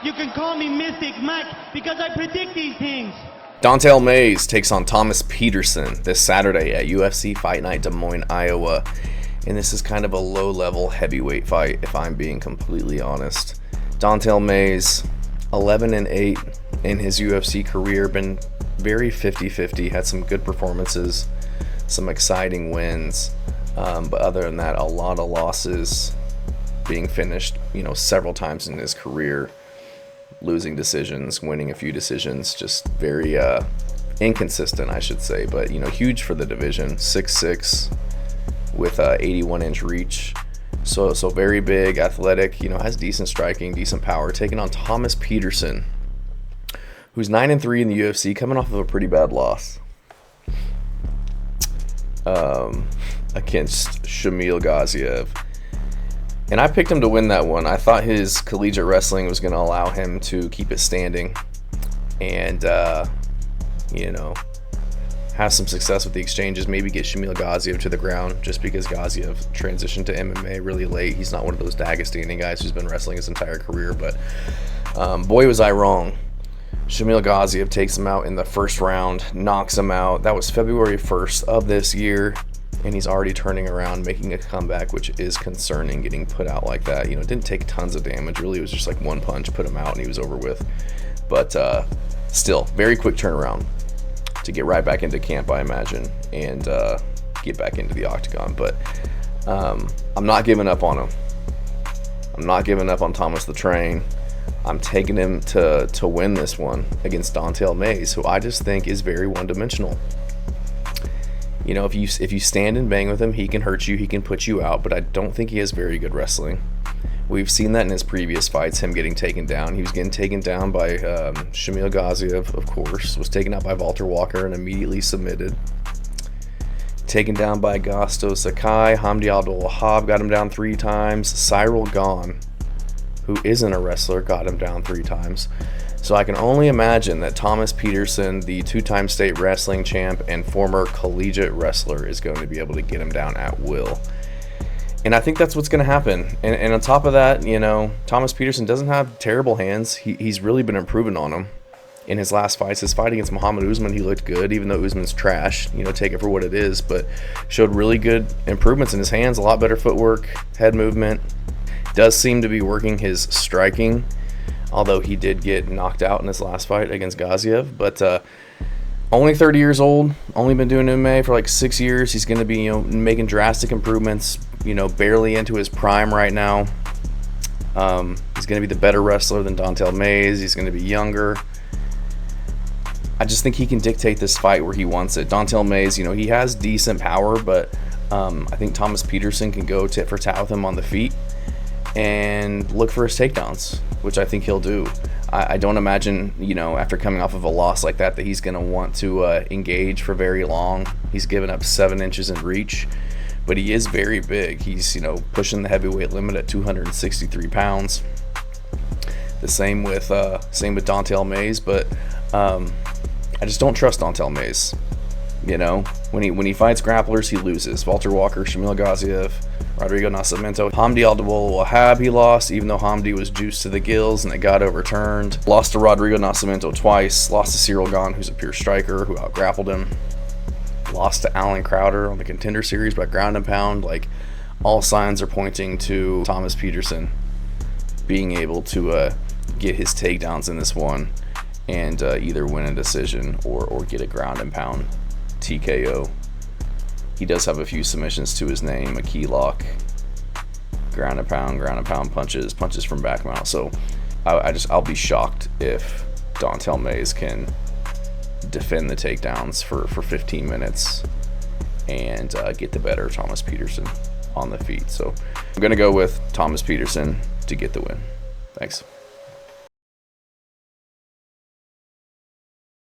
You can call me Mystic Mike because I predict these things. Don'Tale Mayes takes on Thomas Petersen this Saturday at UFC Fight Night, Des Moines, Iowa. And this is kind of a low-level heavyweight fight, if I'm being completely honest. Don'Tale Mayes, 11-8 in his UFC career, been very 50-50, had some good performances, some exciting wins, but other than that, a lot of losses, being finished, several times in his career, losing decisions, winning a few decisions, just very inconsistent, I should say, but huge for the division. 6'6" with 81-inch reach, so very big, athletic, has decent striking, decent power, taking on Thomas Petersen, who's 9-3 in the UFC, coming off of a pretty bad loss against Shamil Gaziev. And I picked him to win that one. I thought his collegiate wrestling was going to allow him to keep it standing and, have some success with the exchanges, maybe get Shamil Gaziev to the ground, just because Gaziev transitioned to MMA really late. He's not one of those Dagestani guys who's been wrestling his entire career, but boy, was I wrong. Shamil Gaziev takes him out in the first round, knocks him out. That was February 1st of this year. And he's already turning around, making a comeback, which is concerning, getting put out like that. It didn't take tons of damage. Really, it was just like one punch, put him out, and he was over with. But still, very quick turnaround to get right back into camp, I imagine, and get back into the octagon. But I'm not giving up on him. I'm not giving up on Thomas the Train. I'm taking him to win this one against Don'Tale Mayes, who I just think is very one-dimensional. If you stand and bang with him, he can hurt you, he can put you out, but I don't think he has very good wrestling. We've seen that in his previous fights, him getting taken down. He was getting taken down by Shamil Gaziev, of course, was taken out by Walter Walker and immediately submitted. Taken down by Gasto Sakai, Hamdi Abdul-Wahab got him down 3 times. Cyril Gahn, who isn't a wrestler, got him down 3 times. So I can only imagine that Thomas Petersen, the 2-time state wrestling champ and former collegiate wrestler, is going to be able to get him down at will. And I think that's what's going to happen. And on top of that, Thomas Petersen doesn't have terrible hands. He's really been improving on them in his last fights. His fight against Muhammad Usman, he looked good, even though Usman's trash. Take it for what it is, but showed really good improvements in his hands, a lot better footwork, head movement. Does seem to be working his striking, although he did get knocked out in his last fight against Gaziev. But only 30 years old, only been doing MMA for like 6 years. He's going to be making drastic improvements, barely into his prime right now. He's going to be the better wrestler than Don'Tale Mayes. He's going to be younger. I just think he can dictate this fight where he wants it. Don'Tale Mayes, he has decent power, but I think Thomas Petersen can go tit for tat with him on the feet and look for his takedowns, which I think he'll do. I don't imagine, after coming off of a loss like that he's going to want to engage for very long. He's given up 7 inches in reach, but he is very big. He's, pushing the heavyweight limit at 263 pounds. The same with Don'Tale Mayes, but I just don't trust Don'Tale Mayes. When he fights grapplers, he loses. Walter Walker, Shamil Gaziev, Rodrigo Nascimento, Hamdi Abdul-Wahab he lost, even though Hamdi was juiced to the gills and it got overturned. Lost to Rodrigo Nascimento twice. Lost to Cyril Gahn, who's a pure striker, who out-grappled him. Lost to Alan Crowder on the Contender Series by ground and pound. Like, all signs are pointing to Thomas Petersen being able to get his takedowns in this one and either win a decision or get a ground and pound TKO. He does have a few submissions to his name, a key lock, ground and pound punches from back mount. So I'll be shocked if Don'Tale Mayes can defend the takedowns for 15 minutes and get the better of Thomas Petersen on the feet. So I'm going to go with Thomas Petersen to get the win. Thanks.